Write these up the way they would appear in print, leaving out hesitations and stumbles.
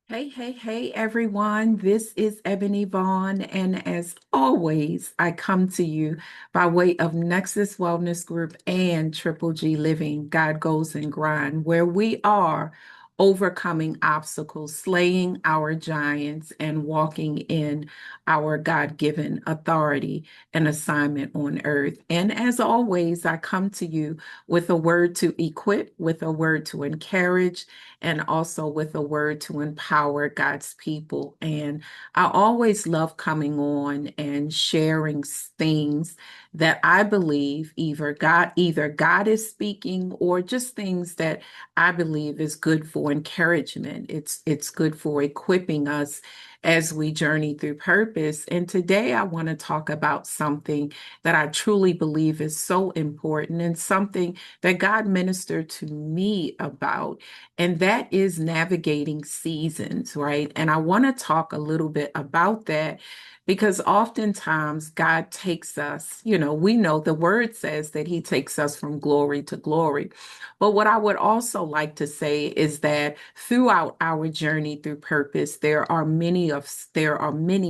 Hey, hey, hey, everyone. This is Ebony Vaughn. And as always, I come to you by way of Nexus Wellness Group and Triple G Living, God Goes and Grind, where we are overcoming obstacles, slaying our giants, and walking in our God-given authority and assignment on earth. And as always, I come to you with a word to equip, with a word to encourage, and also with a word to empower God's people. And I always love coming on and sharing things that I believe either God is speaking or just things that I believe is good for encouragement. It's good for equipping us as we journey through purpose. And today I want to talk about something that I truly believe is so important and something that God ministered to me about, and that is navigating seasons, right? And I want to talk a little bit about that because oftentimes God takes us, we know the word says that he takes us from glory to glory. But what I would also like to say is that throughout our journey through purpose, there are many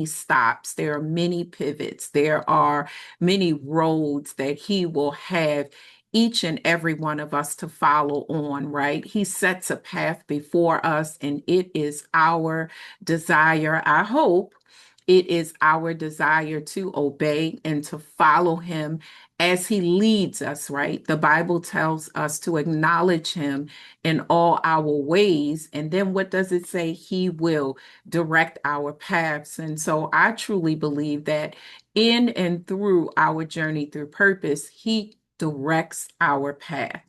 stops, there are many pivots, there are many roads that he will have each and every one of us to follow on, right? He sets a path before us, and it is our desire, I hope, it is our desire to obey and to follow him as he leads us, right? The Bible tells us to acknowledge him in all our ways. And then what does it say? He will direct our paths. And so I truly believe that in and through our journey through purpose, he directs our path.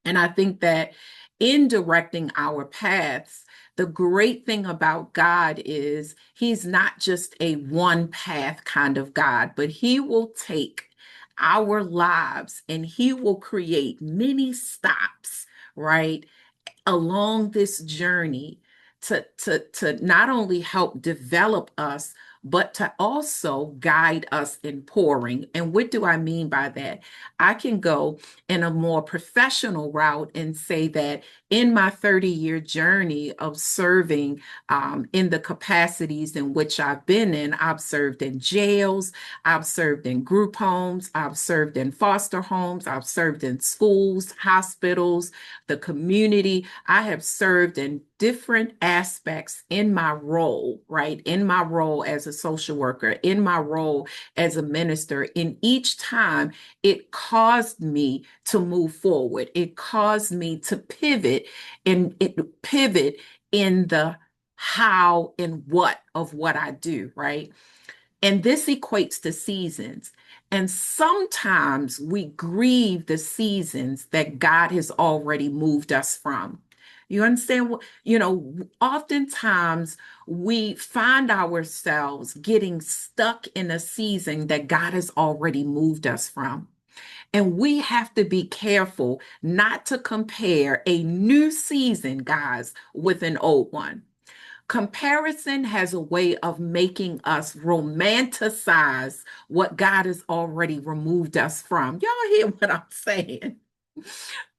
And I think that in directing our paths, the great thing about God is he's not just a one path kind of God, but he will take our lives and he will create many stops, right, along this journey to not only help develop us, but to also guide us in pouring. And what do I mean by that? I can go in a more professional route and say that in my 30-year journey of serving in the capacities in which I've been in, I've served in jails, I've served in group homes, I've served in foster homes, I've served in schools, hospitals, the community. I have served in different aspects in my role, right? In my role as a social worker, in my role as a minister. In each time, it caused me to move forward. It caused me to pivot and it pivot in the how and what of what I do, right? And this equates to seasons. And sometimes we grieve the seasons that God has already moved us from. You understand what, oftentimes we find ourselves getting stuck in a season that God has already moved us from. And we have to be careful not to compare a new season, guys, with an old one. Comparison has a way of making us romanticize what God has already removed us from. Y'all hear what I'm saying?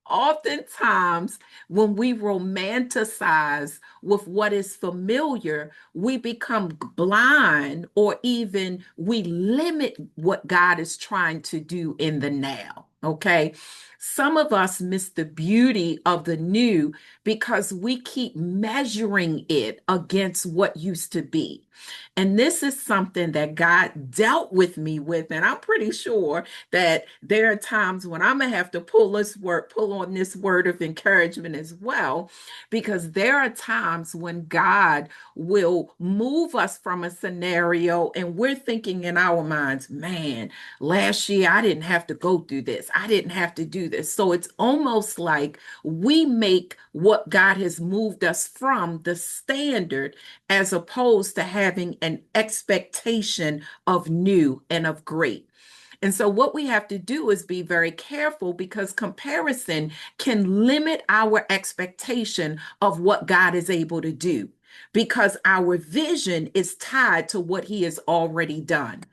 Oftentimes, when we romanticize with what is familiar, we become blind or even we limit what God is trying to do in the now. Okay. Some of us miss the beauty of the new because we keep measuring it against what used to be. And this is something that God dealt with me with. And I'm pretty sure that there are times when I'm gonna have to pull on this word of encouragement as well, because there are times when God will move us from a scenario and we're thinking in our minds, man, last year I didn't have to go through this. I didn't have to do this. So it's almost like we make what God has moved us from the standard as opposed to having an expectation of new and of great. And so, what we have to do is be very careful because comparison can limit our expectation of what God is able to do because our vision is tied to what He has already done.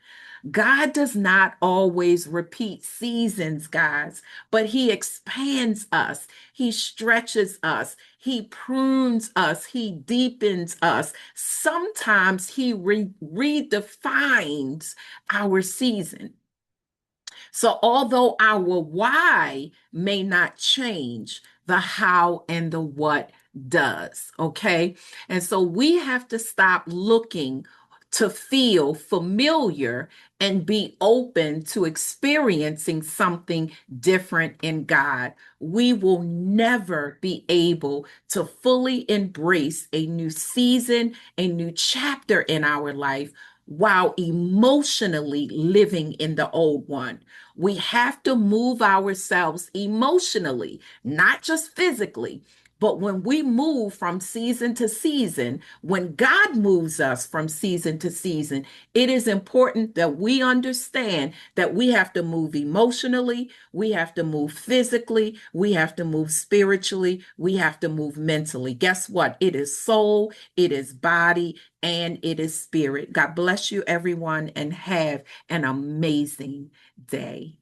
God does not always repeat seasons, guys, but He expands us, He stretches us, He prunes us, He deepens us. Sometimes He redefines our season. So, although our why may not change, the how and the what does. Okay. And so we have to stop looking to feel familiar and be open to experiencing something different in God. We will never be able to fully embrace a new season, a new chapter in our life while emotionally living in the old one. We have to move ourselves emotionally, not just physically. But when we move from season to season, when God moves us from season to season, it is important that we understand that we have to move emotionally, we have to move physically, we have to move spiritually, we have to move mentally. Guess what? It is soul, it is body, and it is spirit. God bless you, everyone, and have an amazing day.